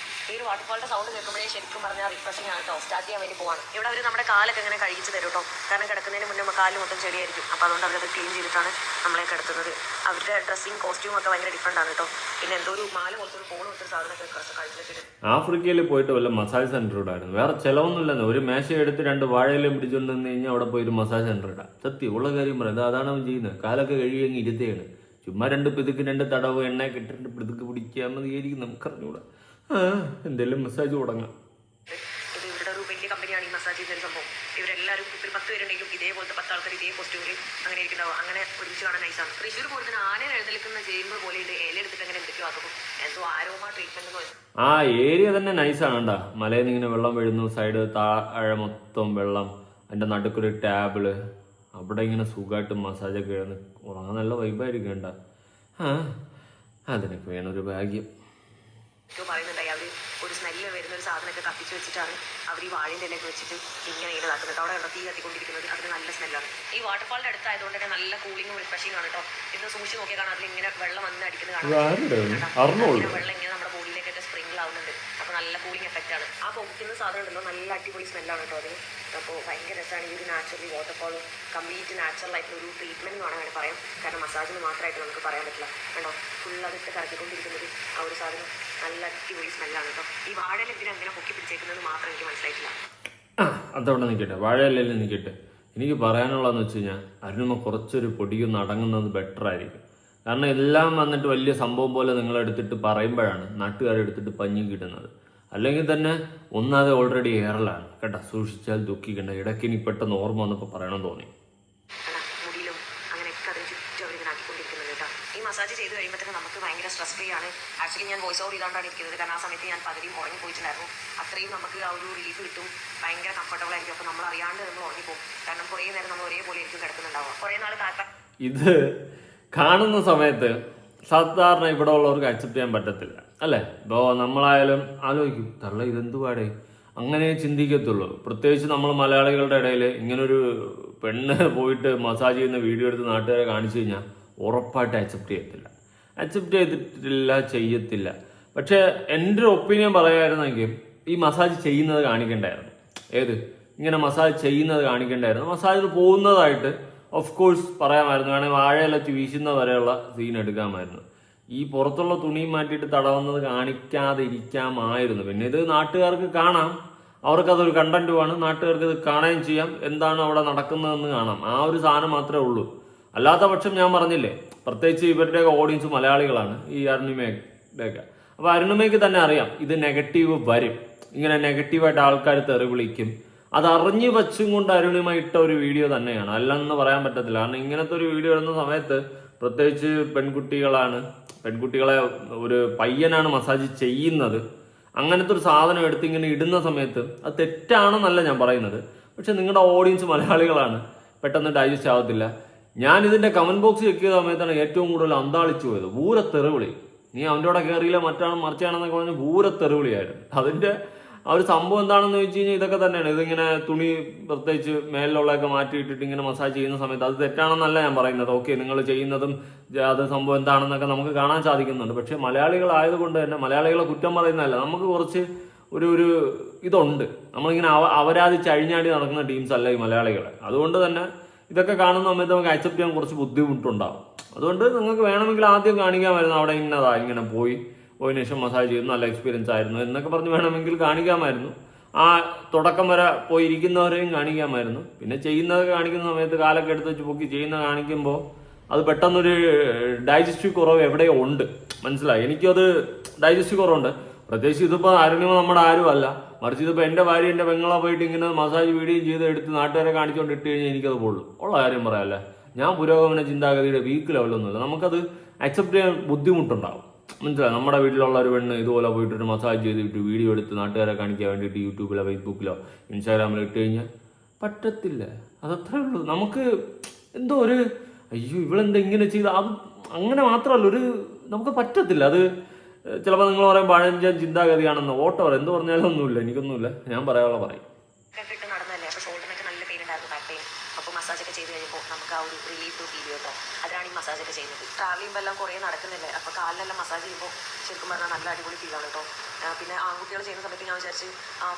B: ഈ ഒരു വാട്ടർഫാളിന്റെ സൗണ്ട് കേൾക്കുമ്പോഴേ ശരിക്കും പറഞ്ഞാൽ റിഫ്രഷിംഗ് ആണ് കേട്ടോ. സ്റ്റാർട്ട് ചെയ്യാൻ വേണ്ടി പോവാണ്. ഇവിടെ അവർ നമ്മുടെ കാലൊക്കെ ഇങ്ങനെ കഴിച്ച് തരും കേട്ടോ. കാരണം കിടക്കുന്നതിന് മുന്നേ കാല് മൊത്തം ചെടിയായിരിക്കും. അപ്പോൾ അതുകൊണ്ട് അവരത് ക്ലീൻ ചെയ്തിട്ടാണ് നമ്മളെ കിടത്തുന്നത്. അവരുടെ ഡ്രസ്സിങ് കോസ്റ്റ്യൂം ഒക്കെ ഭയങ്കര ഡിഫറെൻ്റ് ആണ് കേട്ടോ. പിന്നെ എന്തോ ഒരു മാല പോലത്തെ ഒരു ഫോൺ പോലത്തെ സാധനമൊക്കെ കഴിച്ചിട്ട്.
A: ആഫ്രിക്കയിൽ പോയിട്ട് വല്ല മസാജ് സെന്റർ ഇടായിരുന്നു. വേറെ ചിലവൊന്നുമില്ലെന്ന്. ഒരു മേശ എടുത്ത് 2 വാഴയിലും പിടിച്ചുകൊണ്ട് നിന്ന് കഴിഞ്ഞാൽ അവിടെ പോയി ഒരു മസാജ് സെന്റർ ഇടാം. സത്യം ഉള്ള കാര്യം പറയാം. അതാണ് അവൻ ചെയ്യുന്നത്. കാലൊക്കെ കഴുകിയങ്ങ് ഇരുത്തുകയാണ്. ചുമ്മാ 2 പിതുക്ക് 2 തടവ് എണ്ണയൊക്കെ ഇട്ടിട്ട് പിതുക്ക് പിടിക്കാൻ മതിയായിരിക്കും. നമുക്കറിഞ്ഞൂടാ. എന്തെങ്കിലും മസാജ് തുടങ്ങാം.
B: ഇത് ഇവരുടെ ഒരു വലിയ കമ്പനിയാണ് ഈ മസാജ് ചെയ്യുന്ന ഒരു സംഭവം. ഇവരെല്ലാവരും ഒരു 10 പേരുണ്ടെങ്കിലും ഇതേപോലത്തെ 10 ആൾക്കാർ ഇതേ കോസ്റ്റ്യൂമിൽ അങ്ങനെ ഇരിക്കുന്നതാവും. അങ്ങനെ ഒരുമിച്ച് കാണാൻ നൈസാണ്. തൃശ്ശൂർ പോലെ തന്നെ ആനയെ എഴുന്നേൽക്കുന്ന ചെയ്യുമ്പോൾ പോലെ ഉണ്ട്. ഇല എടുത്തിട്ട് അങ്ങനെ എന്തൊക്കെയോ ആക്കും. എന്തോ ആരോമ ട്രീറ്റ്മെന്റ് എന്ന് പറയും.
A: ആ ഏരിയ തന്നെ നൈസാണ് കേട്ടാ. മലയിൽ നിന്ന് ഇങ്ങനെ വെള്ളം വീഴുന്നു, സൈഡ് താഴെ മൊത്തം വെള്ളം, അതിൻ്റെ നടുക്കൊരു ടാബിള്, അവിടെ ഇങ്ങനെ സുഖമായിട്ട് മസാജൊക്കെ എഴുന്ന് ഉറങ്ങാൻ നല്ല വൈബായിരിക്കും കേട്ടാ. അതിനൊക്കെ വേണൊരു ഭാഗ്യം.
B: പറയുന്നുണ്ടായി അവർ ഒരു സ്മെല്ല് വരുന്ന ഒരു സാധനമൊക്കെ കത്തിച്ച് വെച്ചിട്ടാണ് അവർ ഈ വാഴേൻ്റെ ഇലയൊക്കെ വെച്ചിട്ട് ഇങ്ങനെ ഇതാക്കുന്നത്. അവിടെ തീ കത്തിക്കൊണ്ടിരിക്കുന്നത് അതിന് നല്ല സ്മെല്ലാണ്. ഈ വാട്ടർഫാളിൻ്റെ അടുത്തായതുകൊണ്ട് തന്നെ നല്ല കൂളിങ്ങും റിഫ്രഷിംഗ് ആണ് കേട്ടോ. ഇന്ന് സൂക്ഷിച്ച് നോക്കിയാൽ കാണാം അതിൽ ഇങ്ങനെ വെള്ളം വന്ന് അടിക്കുന്നത് കാണാം. വെള്ളം ഇങ്ങനെ നമ്മുടെ ബോഡിയിലേക്കൊക്കെ സ്പ്രിങ്കിൾ ആവുന്നുണ്ട്. അപ്പോൾ നല്ല കൂളിംഗ് എഫക്റ്റ് ആണ്. ആ പൊക്കുന്ന സാധനം ഉണ്ടല്ലോ, നല്ല അടിപൊളി സ്മെല്ലാണ് കേട്ടോ അതിന്. അപ്പോൾ ഭയങ്കര രസമാണ് ഈ ഒരു നാച്ചുറലി വാട്ടർഫാളും. കംപ്ലീറ്റ് നാച്ചുറൽ ആയിട്ടുള്ള ഒരു ട്രീറ്റ്മെൻറ്റ് എന്ന് വേണമെങ്കിൽ പറയാം. കാരണം മസാജിന് മാത്രമായിട്ട് നമുക്ക് പറയാൻ പറ്റില്ല. കണ്ടോ ഫുൾ അതിട്ട് കറക്കിക്കൊണ്ടിരിക്കുന്നത് ആ ഒരു സാധനം നല്ല അടിപൊളി സ്മെല്ലാണ് കേട്ടോ. ഈ വാഴയില എന്തിനാ അങ്ങനെ പൊക്കി പിടിച്ചേക്കുന്നത് മാത്രം എനിക്ക് മനസ്സിലായിട്ടില്ല.
A: അതവിടെ നിൽക്കട്ടെ, വാഴയിലല്ലേ നിൽക്കട്ടെ. എനിക്ക് പറയാനുള്ളതെന്ന് വെച്ച് കഴിഞ്ഞാൽ അരുണിമ കുറച്ചൊരു പൊടിയൊന്ന് അടങ്ങുന്നത് ബെറ്റർ ആയിരിക്കും. കാരണം എല്ലാം വന്നിട്ട് വലിയ സംഭവം പോലെ നിങ്ങളെടുത്തിട്ട് പറയുമ്പോഴാണ് നാട്ടുകാരെടുത്തിട്ട് പഞ്ഞി കിട്ടുന്നത്. അല്ലെങ്കിൽ തന്നെ ഒന്നാതെ ഓൾറെഡി എയറിലാണ് കേട്ടോ. സൂക്ഷിച്ചാൽ ദുഃഖിക്കണ്ട. ഇടയ്ക്ക് ഇനി പെട്ടെന്ന് ഓർമ്മ വന്നപ്പോൾ പറയണം തോന്നി.
B: മുടിയിലും അങ്ങനെയൊക്കെ അതിന് ചുറ്റും അവരിങ്ങനെ ആക്കിക്കൊണ്ടിരിക്കുന്നത് കേട്ടോ. ഈ മസാജ് ചെയ്ത് കഴിയുമ്പോൾ തന്നെ നമുക്ക് ഭയങ്കര സ്ട്രെസ് ഫ്രീ ആണ്. ആക്ച്വലി ഞാൻ വോയിസ് ഓവർ ചെയ്താണ്ടാണ് ഇരിക്കുന്നത്. കാരണം ആ സമയത്ത് ഞാൻ പകുതിയും ഉറങ്ങിപ്പോയിട്ടുണ്ടായിരുന്നു. അത്രയും നമുക്ക് ആ ഒരു റിലീഫ് കിട്ടും. ഭയങ്കര കംഫർട്ടബിൾ ആയിരിക്കും. അപ്പോൾ നമ്മൾ അറിയാണ്ട് നമ്മൾ ഉറങ്ങിപ്പോകും. കാരണം കുറേ നേരം നമ്മൾ ഒരേപോലെ ആയിരിക്കും കിടക്കുന്നുണ്ടാവുക. കുറേ നാൾ
A: ഇത് കാണുന്ന സമയത്ത് സാധാരണ ഇവിടെ ഉള്ളവർക്ക് അക്സെപ്റ്റ് ചെയ്യാൻ പറ്റത്തില്ല അല്ലേ. ഇപ്പോൾ നമ്മളായാലും ആലോചിക്കും, തള്ള ഇതെന്തുപാടേ, അങ്ങനെ ചിന്തിക്കത്തുള്ളൂ. പ്രത്യേകിച്ച് നമ്മൾ മലയാളികളുടെ ഇടയിൽ ഇങ്ങനൊരു പെണ്ണ് പോയിട്ട് മസാജ് ചെയ്യുന്ന വീഡിയോ എടുത്ത് നാട്ടുകാരെ കാണിച്ചു കഴിഞ്ഞാൽ ഉറപ്പായിട്ട് അക്സെപ്റ്റ് ചെയ്യത്തില്ല. പക്ഷേ എൻ്റെ ഒരു ഒപ്പീനിയൻ പറയുമായിരുന്നെങ്കിൽ ഈ മസാജ് ചെയ്യുന്നത് കാണിക്കണ്ടായിരുന്നു. ഇങ്ങനെ മസാജ് ചെയ്യുന്നത് കാണിക്കണ്ടായിരുന്നു. മസാജിന് പോകുന്നതായിട്ട് ഓഫ് കോഴ്സ് പറയാമായിരുന്നു. വേണമെങ്കിൽ വാഴയിലച്ച് വീശുന്ന വരെയുള്ള സീൻ എടുക്കാമായിരുന്നു. ഈ പുറത്തുള്ള തുണിയും മാറ്റിയിട്ട് തടവുന്നത് കാണിക്കാതെ ഇരിക്കാമായിരുന്നു. പിന്നെ ഇത് നാട്ടുകാർക്ക് കാണാം, അവർക്കതൊരു കണ്ടന്റുമാണ്. നാട്ടുകാർക്ക് ഇത് കാണുകയും ചെയ്യാം, എന്താണ് അവിടെ നടക്കുന്നതെന്ന് കാണാം. ആ ഒരു സാധനം മാത്രമേ ഉള്ളൂ. അല്ലാത്ത പക്ഷം ഞാൻ പറഞ്ഞില്ലേ, പ്രത്യേകിച്ച് ഇവരുടെയൊക്കെ ഓഡിയൻസ് മലയാളികളാണ്, ഈ അരുണിമയുടെയൊക്കെ. അപ്പോൾ അരുണിമയ്ക്ക് തന്നെ അറിയാം ഇത് നെഗറ്റീവ് വരും. ഇങ്ങനെ നെഗറ്റീവായിട്ട് ആൾക്കാർ തെറി വിളിക്കും. അത് അറിഞ്ഞു വച്ചും കൊണ്ട് അരുണിമ ഇട്ട ഒരു വീഡിയോ തന്നെയാണ്, അല്ലെന്ന് പറയാൻ പറ്റത്തില്ല. കാരണം ഇങ്ങനത്തെ ഒരു വീഡിയോ ഇടുന്ന സമയത്ത് പ്രത്യേകിച്ച് പെൺകുട്ടികളെ ഒരു പയ്യനാണ് മസാജ് ചെയ്യുന്നത്. അങ്ങനത്തെ ഒരു സാധനം എടുത്ത് ഇങ്ങനെ ഇടുന്ന സമയത്ത് അത് തെറ്റാണെന്നല്ല ഞാൻ പറയുന്നത്. പക്ഷെ നിങ്ങളുടെ ഓഡിയൻസ് മലയാളികളാണ്, പെട്ടെന്ന് ഡൈജസ്റ്റ് ആവത്തില്ല. ഞാൻ ഇതിന്റെ കമന്റ് ബോക്സ് ചെക്ക് ചെയ്ത സമയത്താണ് ഏറ്റവും കൂടുതൽ അന്താളിച്ചു പോയത്. പൂരത്തെറിവിളി, നീ അവൻ്റെ കൂടെ കയറിയില്ല, മറിച്ചാണെന്നൊക്കെ പറഞ്ഞ് പൂരത്തെറിവിളിയായിരുന്നു. അതിന്റെ ആ ഒരു സംഭവം എന്താണെന്ന് ചോദിച്ചു കഴിഞ്ഞാൽ ഇതൊക്കെ തന്നെയാണ്. ഇതിങ്ങനെ തുണി പ്രത്യേകിച്ച് മേലിലുള്ളതൊക്കെ മാറ്റിയിട്ടിട്ട് ഇങ്ങനെ മസാജ് ചെയ്യുന്ന സമയത്ത് അത് തെറ്റാണെന്നല്ല ഞാൻ പറയുന്നത്. ഓക്കെ, നിങ്ങൾ ചെയ്യുന്നതും അത് സംഭവം എന്താണെന്നൊക്കെ നമുക്ക് കാണാൻ സാധിക്കുന്നുണ്ട്. പക്ഷെ മലയാളികളായതുകൊണ്ട് തന്നെ മലയാളികളെ കുറ്റം പറയുന്നതല്ല, നമുക്ക് കുറച്ച് ഒരു ഇതുണ്ട്. നമ്മളിങ്ങനെ അവരാധിച്ച് അഴിഞ്ഞാടി നടക്കുന്ന ടീംസ് അല്ല ഈ മലയാളികളെ. അതുകൊണ്ട് തന്നെ ഇതൊക്കെ കാണുന്ന സമയത്ത് നമുക്ക് അക്സെപ്റ്റ് ചെയ്യാൻ കുറച്ച് ബുദ്ധിമുട്ടുണ്ടാവും. അതുകൊണ്ട് നിങ്ങൾക്ക് വേണമെങ്കിൽ ആദ്യം കാണിക്കാമായിരുന്നു, അവിടെ ഇങ്ങനെ പോയതിനു ശേഷം മസാജ് ചെയ്യുന്നു, നല്ല എക്സ്പീരിയൻസ് ആയിരുന്നു എന്നൊക്കെ പറഞ്ഞ് വേണമെങ്കിൽ കാണിക്കാമായിരുന്നു. ആ തുടക്കം വരെ പോയിരിക്കുന്നവരെയും കാണിക്കാമായിരുന്നു. പിന്നെ ചെയ്യുന്നതൊക്കെ കാണിക്കുന്ന സമയത്ത് കാലൊക്കെ എടുത്ത് വെച്ച് പൊക്കി ചെയ്യുന്ന കാണിക്കുമ്പോൾ അത് പെട്ടെന്നൊരു ഡൈജസ്റ്റീവ് കുറവ് എവിടെയോ ഉണ്ട്, മനസ്സിലായി. എനിക്കത് ഡൈജസ്റ്റീവ് കുറവുണ്ട്. പ്രത്യേകിച്ച് ഇതിപ്പോൾ അരുണിമ നമ്മുടെ ആരും അല്ല, മറിച്ച് ഇതിപ്പോൾ എൻ്റെ ഭാര്യ എൻ്റെ പെങ്ങളെ പോയിട്ട് ഇങ്ങനെ മസാജ് വീഡിയോ ചെയ്ത് എടുത്ത് നാട്ടുകാരെ കാണിച്ചുകൊണ്ട് ഇട്ട് കഴിഞ്ഞാൽ എനിക്കത് പൊള്ളു. ഉള്ള കാര്യം പറയാമല്ലേ, ഞാൻ പുരോഗമന ചിന്താഗതിയുടെ വീക്ക് ലെവലൊന്നുമില്ല. നമുക്കത് അക്സെപ്റ്റ് ചെയ്യാൻ ബുദ്ധിമുട്ടുണ്ടാവും, മനസ്സിലായി. നമ്മുടെ വീട്ടിലുള്ള ഒരു പെണ്ണ് ഇതുപോലെ പോയിട്ടൊരു മസാജ് ചെയ്തിട്ട് വീഡിയോ എടുത്ത് നാട്ടുകാരെ കാണിക്കാൻ വേണ്ടിയിട്ട് യൂട്യൂബിലോ ഫേസ്ബുക്കിലോ ഇൻസ്റ്റാഗ്രാമിലോ ഇട്ട് കഴിഞ്ഞാൽ പറ്റത്തില്ല. അതത്രേ ഉള്ളൂ. നമുക്ക് എന്തോ ഒരു അയ്യോ ഇവളെന്താ ഇങ്ങനെ ചെയ്ത്, അത് അങ്ങനെ മാത്രമല്ല, നമുക്ക് പറ്റത്തില്ല. അത് ചിലപ്പോൾ നിങ്ങൾ പറയാൻ പഴഞ്ചൻ ചിന്താഗതിയാണെന്ന് ഓട്ടോ എന്ത് പറഞ്ഞാലും ഒന്നുമില്ല, എനിക്കൊന്നുമില്ല. ഞാൻ പറയാനുള്ള പറയും.
B: നടന്നല്ലേ, അപ്പോൾ ഷോൾഡറിനൊക്കെ നല്ല പെയിൻ ഉണ്ടായിരുന്നു, ബാക്ക് പെയിൻ. അപ്പോൾ മസാജൊക്കെ ചെയ്ത് കഴിയുമ്പോൾ നമുക്ക് ആ ഒരു റിലീഫ് ഫീൽ ചെയ്യും കേട്ടോ. അതാണ് ഈ മസാജൊക്കെ ചെയ്യുന്നത്. ട്രാവൽ ചെയ്യുമ്പോൾ എല്ലാം കുറേ നടക്കുന്നില്ലേ, അപ്പോൾ കാലിലെല്ലാം മസാജ് ചെയ്യുമ്പോൾ ശരിക്കും പറഞ്ഞാൽ നല്ല അടിപൊളി ഫീലാണ് കേട്ടോ. പിന്നെ ആൺകുട്ടികൾ ചെയ്യുന്ന സമയത്ത് ഞാൻ വിചാരിച്ച്